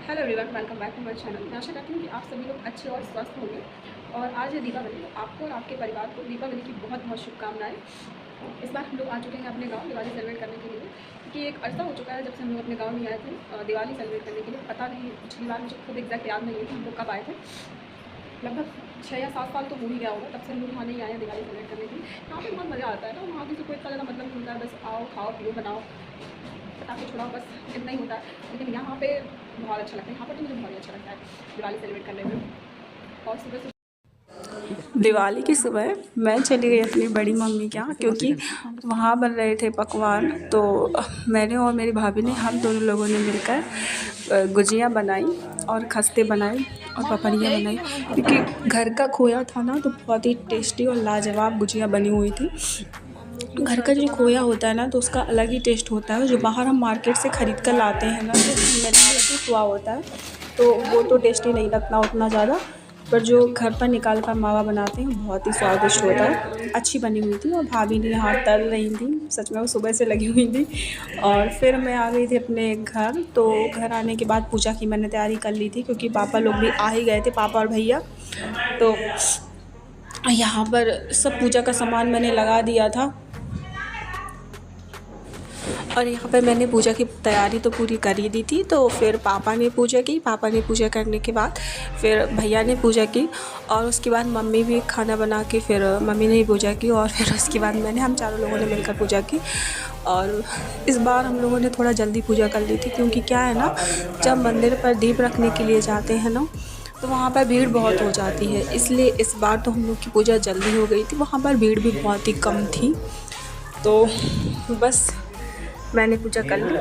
Hello everyone, welcome back to my channel. मैं आशा करती हूँ कि आप सभी लोग अच्छे और स्वस्थ होंगे। और आज है दीपावली, तो आपको और आपके परिवार को दीपावली की बहुत बहुत शुभकामनाएं। इस बार हम लोग आ चुके हैं अपने गांव दिवाली सेलिब्रेट करने के लिए, क्योंकि एक अर्सा हो चुका है जब से हम लोग अपने गांव में आए थे दिवाली सेलिब्रेट करने के लिए। पता नहीं पिछली बार मुझे खुद एग्जैक्ट याद नहीं है कि हम लोग कब आए थे। लगभग 6 या 7 साल तो हो ही गया होगा, तब से हम लोग वहाँ नहीं आए हैं दिवाली सेलिब्रेट करने के लिए। यहाँ पर बहुत मज़ा आता है ना, वहाँ किसी को इतना ज़्यादा मतलब नहीं होता है, बस आओ खाओ पियो बनाओ पटाखे छुड़ाओ, बस इतना ही होता है। लेकिन यहाँ पे बहुत अच्छा लगता है, यहाँ पर तो मुझे बहुत अच्छा लगता है दिवाली सेलिब्रेट करने में। और सुबह दिवाली की सुबह मैं चली गई अपनी बड़ी मम्मी के यहाँ, क्योंकि वहाँ बन रहे थे पकवान। तो मैंने और मेरी भाभी ने, हम दोनों लोगों ने मिलकर गुजिया बनाई और खस्ते बनाए और पपड़ियाँ बनाई, क्योंकि घर का खोया था ना, तो बहुत ही टेस्टी और लाजवाब गुजिया बनी हुई थी। घर का जो खोया होता है ना, तो उसका अलग ही टेस्ट होता है। जो बाहर हम मार्केट से ख़रीद कर लाते हैं ना, तो मिलावटी खोया होता है, तो वो तो टेस्टी नहीं लगता उतना ज़्यादा। पर जो घर पर निकाल कर मावा बनाते हैं बहुत ही स्वादिष्ट होता है। अच्छी बनी हुई थी और भाभी ने यहाँ तल रही थी, सच में वो सुबह से लगी हुई थी। और फिर मैं आ गई थी अपने घर। तो घर आने के बाद पूजा की मैंने तैयारी कर ली थी, क्योंकि पापा लोग भी आ ही गए थे, पापा और भैया। तो यहाँ पर सब पूजा का सामान मैंने लगा दिया था और यहाँ पर मैंने पूजा की तैयारी तो पूरी कर ही दी थी। तो फिर पापा ने पूजा की, पापा ने पूजा करने के बाद फिर भैया ने पूजा की, और उसके बाद मम्मी भी खाना बना के फिर मम्मी ने ही पूजा की, और फिर उसके बाद हम चारों लोगों ने मिलकर पूजा की। और इस बार हम लोगों ने थोड़ा जल्दी पूजा कर ली थी, क्योंकि क्या है ना, जब मंदिर पर दीप रखने के लिए जाते हैं ना, तो वहाँ पर भीड़ बहुत हो जाती है। इसलिए इस बार तो हम लोग की पूजा जल्दी हो गई थी, वहाँ पर भीड़ भी बहुत ही कम थी। तो बस मैंने पूजा कर ली।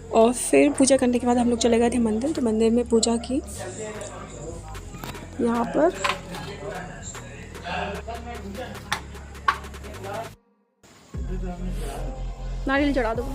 और फिर पूजा करने के बाद हम लोग चले गए थे मंदिर। तो मंदिर में पूजा की। यहाँ पर नारियल चढ़ा दो।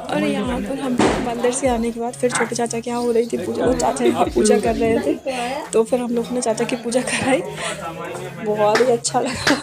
और यहाँ पर हम मंदिर से आने के बाद फिर छोटे चाचा के यहाँ हो रही थी पूजा। वो चाचा यहाँ पूजा कर रहे थे, तो फिर हम लोग ने चाचा की पूजा कराई। बहुत ही अच्छा लगा।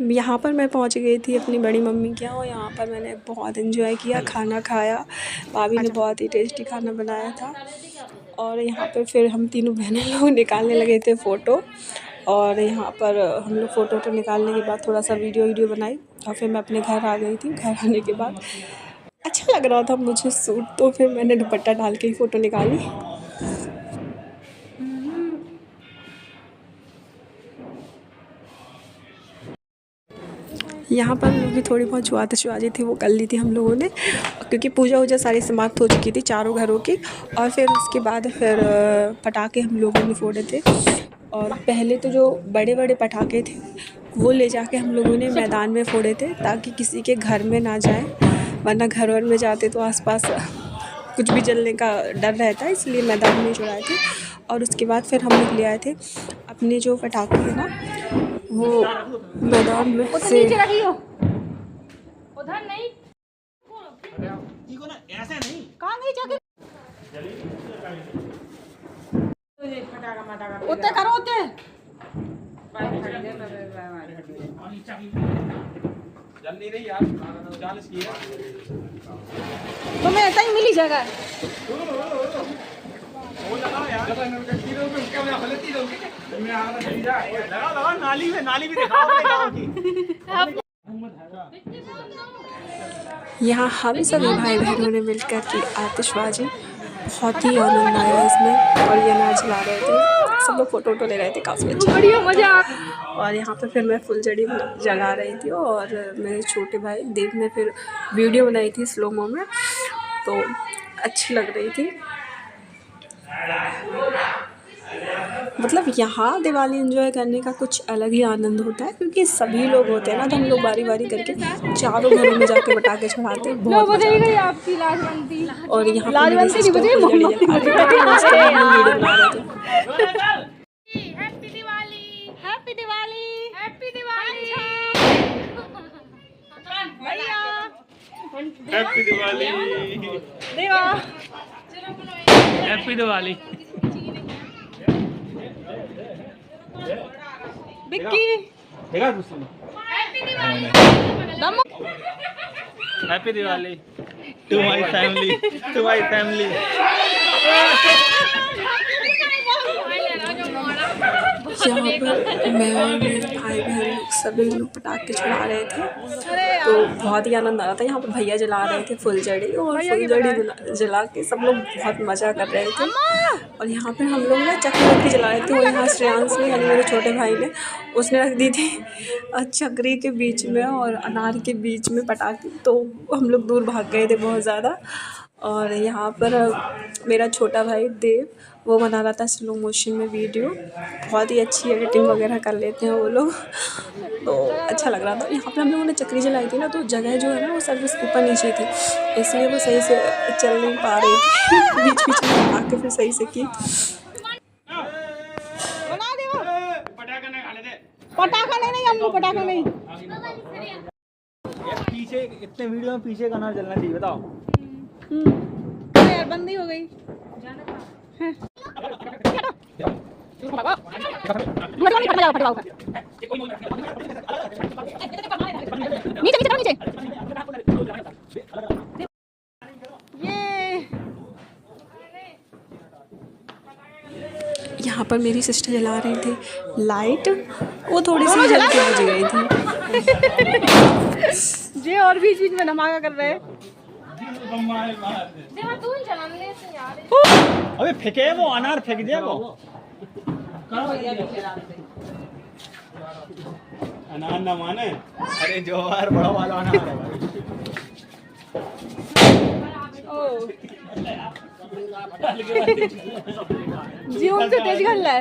यहाँ पर मैं पहुँच गई थी अपनी बड़ी मम्मी के यहाँ, और यहाँ पर मैंने बहुत एंजॉय किया, खाना खाया। भाभी ने बहुत ही टेस्टी खाना बनाया था। और यहाँ पर फिर हम तीनों बहनें लोग निकालने लगे थे फ़ोटो। और यहाँ पर हम लोग फ़ोटो निकालने के बाद थोड़ा सा वीडियो बनाई, और फिर मैं अपने घर आ गई थी। घर आने के बाद अच्छा लग रहा था मुझे सूट, तो फिर मैंने दुपट्टा डाल के ही फ़ोटो निकाली। यहाँ पर भी थोड़ी बहुत जो आतिशबाजी थी वो कर ली थी हम लोगों ने, क्योंकि पूजा वूजा सारी समाप्त हो चुकी थी चारों घरों की। और फिर उसके बाद फिर पटाखे हम लोगों ने फोड़े थे। और पहले तो जो बड़े बड़े पटाखे थे वो ले जाके हम लोगों ने मैदान में फोड़े थे, ताकि किसी के घर में ना जाए, वरना घर वर में जाते तो आसपास कुछ भी जलने का डर रहता है, इसलिए मैदान में छुड़ाए थे। और उसके बाद फिर हम लोग ले आए थे अपने जो पटाखे हैं ना, वो मैदान में से। उधर नहीं, ऐसे नहीं कहाँ नहीं जाके उतने करो उतने। जल्दी नहीं यार, 40 की है तुम्हें ऐसा ही मिली जगह। वो लगाओ यार, उसका मैं गलती लगा नाली में दिखाओ की। यहाँ हम सभी भाई बहनों ने मिलकर की आतिशबाजी। बहुत ही आनंद आया इसमें। और ये अनार जला रहे थे, सब लोग फ़ोटो ले रहे थे, काफ़ी अच्छा बढ़िया मजा। और यहाँ पे फिर मैं फुलझड़ी जला रही थी और मेरे छोटे भाई देव ने फिर वीडियो बनाई थी स्लोमो में, तो अच्छी लग रही थी। मतलब यहाँ दिवाली एंजॉय करने का कुछ अलग ही आनंद होता है, क्योंकि सभी लोग होते हैं ना, तो हम लोग बारी बारी करके चारों घरों में जाके पटाखे छुड़ाते हैं, बहुत मजा आता है। आपकी लाजवंती। और यहाँ लाजवंती नहीं बजे happy Diwali, happy Diwali, happy Diwali, भैया हैप्पी दिवाली, देवा, हैप्पी दिवाली, बिक्की, देखा दूसरी happy Diwali to my family, to my family. यहाँ पर मैं और मेरे भाई बहन सभी लोग पटाखे छुड़ा रहे थे, तो बहुत ही आनंद आ रहा था। यहाँ पर भैया जला रहे थे फुलझड़ी, और फुलझड़ी जला के सब लोग बहुत मज़ा कर रहे थे। और यहाँ पर हम लोग ना चक्री जला रहे थे, और यहाँ श्रेयांश ने यानी मेरे छोटे भाई ने उसने रख दी थी चक्री के बीच में और अनार के बीच में पटाखे, तो हम लोग दूर भाग गए थे बहुत ज़्यादा। और यहाँ पर मेरा छोटा भाई देव वो बना रहा था स्लो मोशन में वीडियो, बहुत ही अच्छी एडिटिंग वगैरह कर लेते हैं वो लोग, तो अच्छा लग रहा था। यहाँ पर हम लोगों ने चक्री जलाई थी ना, तो जगह जो है ना वो सर्विस ऊपर नीचे थी, इसलिए वो सही से चल नहीं पा रही थी, बीच बीच में आके फिर सही से की। पटाखा नहीं, हम लोग पटाखा नहीं। पीछे इतने वीडियो में पीछे का अनार जलना चाहिए, बताओ। यार बंदी हो गई। नीचे ये यहाँ पर मेरी सिस्टर जला रही थी लाइट, वो थोड़ी सी जल के बुझ गई थी। जे और बीच बीच में धमाका कर रहे हैं। अबे फेंके वो अनार, फेंक दिया वो अनार ना माने। अरे जोहर बड़ा वाला अनार है भाई। जीवन से तेज कर है।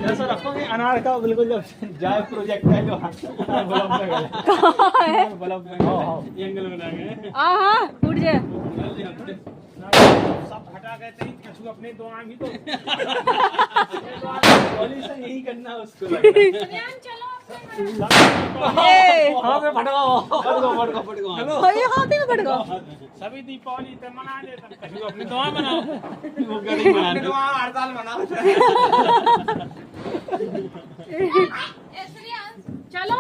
ऐसा रखोगे अनार का बिल्कुल जब जाए प्रोजेक्ट है जो बल्ब है बल्ब एंगल बना गए। हाँ उठ जाए। सब हटा गए थे कछु अपने दो आम ही तो सॉल्यूशन यही करना है उसको। हाँ पे फटको हाथी में फटको। सभी दीपावली तो मना लेते कछु अपने दो बनाओ, वो गरीब बनाने दो हड़ताल मनाओ। चलो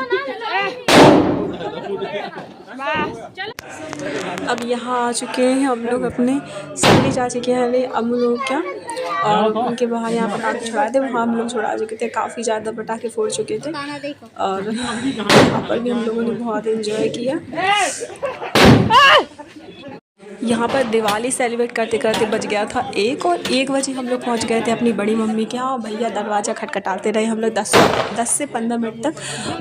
अब यहाँ आ चुके हैं हम लोग अपने सभी चाची के यहाँ अमू लोग क्या, और उनके बाहर यहाँ पटाखे छुड़ाए थे, वहाँ हम लोग छुड़ा चुके थे, काफ़ी ज़्यादा पटाखे फोड़ चुके थे। और यहाँ पर भी हम लोगों ने बहुत एंजॉय किया। यहाँ पर दिवाली सेलिब्रेट करते करते बज गया था 1, और 1 बजे हम लोग पहुँच गए थे अपनी बड़ी मम्मी के यहाँ। भैया दरवाज़ा खटखटाते रहे हम लोग 10 से 15 मिनट तक,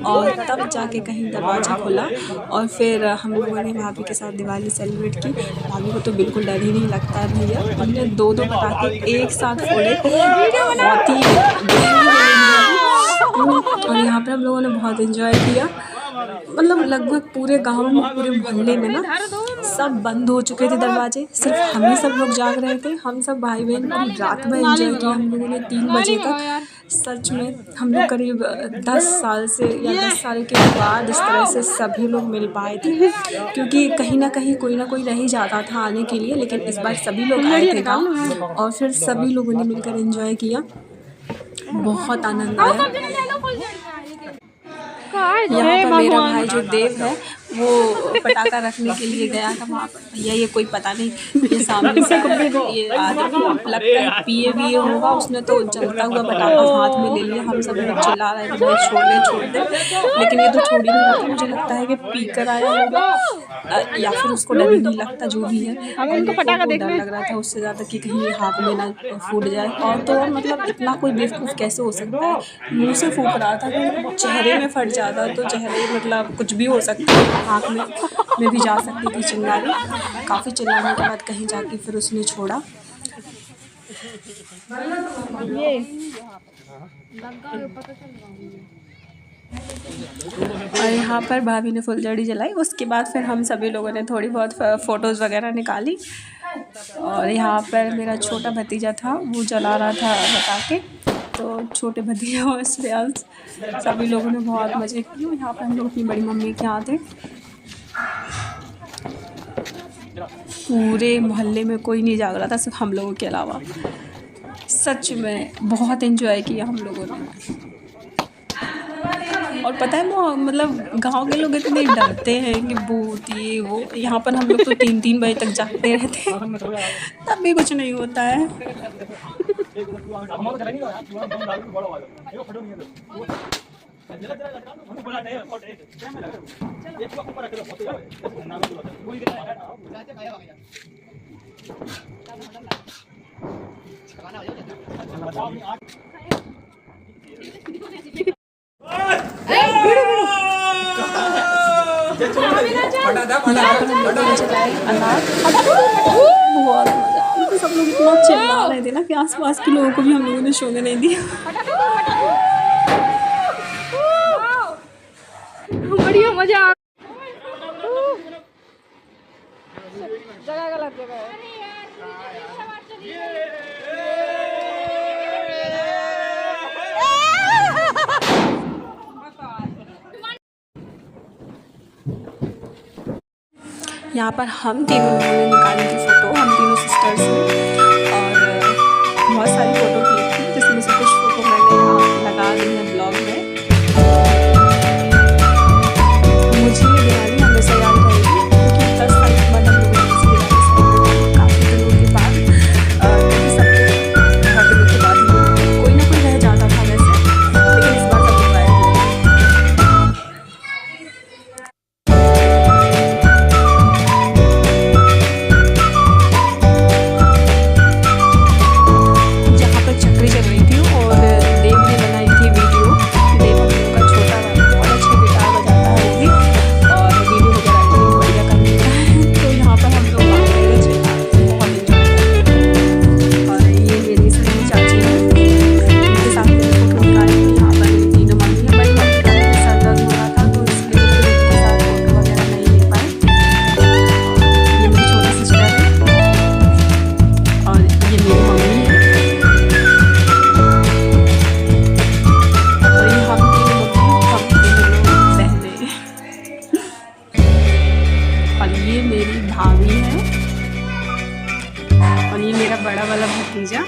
और तब जाके कहीं दरवाज़ा खुला, और फिर हम लोगों ने भाभी के साथ दिवाली सेलिब्रेट की। भाभी को तो बिल्कुल डर ही नहीं लगता है भैया, हमने 2 पटाखे एक साथ फोड़े, बहुत ही। और यहाँ पर हम लोगों ने बहुत इन्जॉय किया, मतलब लगभग पूरे गांव में, पूरे मोहल्ले में ना सब बंद हो चुके थे दरवाजे, सिर्फ हम ही सब लोग जाग रहे थे। हम सब भाई बहन पूरी रात में एंजॉय किया हम लोगों ने 3 बजे तक। सच में हम लोग करीब 10 साल से या 10 साल के बाद इस तरह से सभी लोग मिल पाए थे, क्योंकि कहीं ना कहीं कोई ना कोई रह ही जाता था आने के लिए, लेकिन इस बार सभी लोग आए थे गाँव, और फिर सभी लोगों ने मिलकर एंजॉय किया, बहुत आनंद आया। यहाँ पर मेरा भाई जो देव है वो पटाखा रखने के लिए गया था वहाँ पर। भैया ये कोई पता नहीं, ये सामने से ये आदमी लगता है पिए विए होगा, उसने तो जलता हुआ पटाखा हाथ में ले लिया। हम सब लोग चिल्ला रहे थे भाई छोड़ दे, लेकिन ये तो छोड़ ही नहीं रहा था। मुझे लगता है कि पी कर आया होगा या फिर उसको डर ही नहीं लगता, जो भी है। हमको पटाखा डर लग रहा था उससे ज़्यादा कि कहीं हाथ में ना फूट जाए। और तो और मतलब इतना कोई बेवकूफ़ कैसे हो सकता है, मुँह से फूक रहा था, चेहरे में फट जाता तो चेहरे मतलब कुछ भी हो सकता है, आँख में भी जा सकती थी चिंगारी। काफ़ी चिल्लाने के बाद कहीं जाके फिर उसने छोड़ा। और यहाँ पर भाभी ने फुलझड़ी जलाई। उसके बाद फिर हम सभी लोगों ने थोड़ी बहुत फ़ोटोज़ वगैरह निकाली। और यहाँ पर मेरा छोटा भतीजा था, वो जला रहा था पटाखे, तो छोटे भतीजे और श्रेयांश सभी लोगों ने बहुत मज़े किए। यहाँ पर हम लोग अपनी बड़ी मम्मी के यहाँ थे। पूरे मोहल्ले में कोई नहीं जाग रहा था, सिर्फ हम लोगों के अलावा। सच में बहुत एंजॉय किया हम लोगों ने। और पता है वो मतलब गांव के लोग इतने डरते हैं कि भूत ये वो, यहाँ पर हम लोग तो 3-3 बजे तक जागते रहते हैं, तब भी कुछ नहीं होता है। बहुत मजा, सब लोग इतना चिल्ला रहे थे ना कि आसपास के लोगों को भी हम लोगों ने सोने नहीं दिया। बढ़िया मजा। जगह गलत जगह है। यहाँ पर हम तीनों लोगों ने निकाली थी फ़ोटो, हम तीनों सिस्टर्स ने, और बहुत सारी फ़ोटो क्लिक की, जिसमें से कुछ फ़ोटो मैंने यहाँ लगा दी है ब्लॉग में। मुझे ये दिवाली हमेशा याद रहेगी, क्योंकि 10 साल के बाद हम लोग इसी दिवाली से काफ़ी दिनों के बाद, क्योंकि सबके हर दिनों के बाद ही कोई ना कोई रह जाता था वैसे, लेकिन इस बार सब लोग आए हुए हैं। ये मेरी भाभी है और ये मेरा बड़ा वाला भतीजा।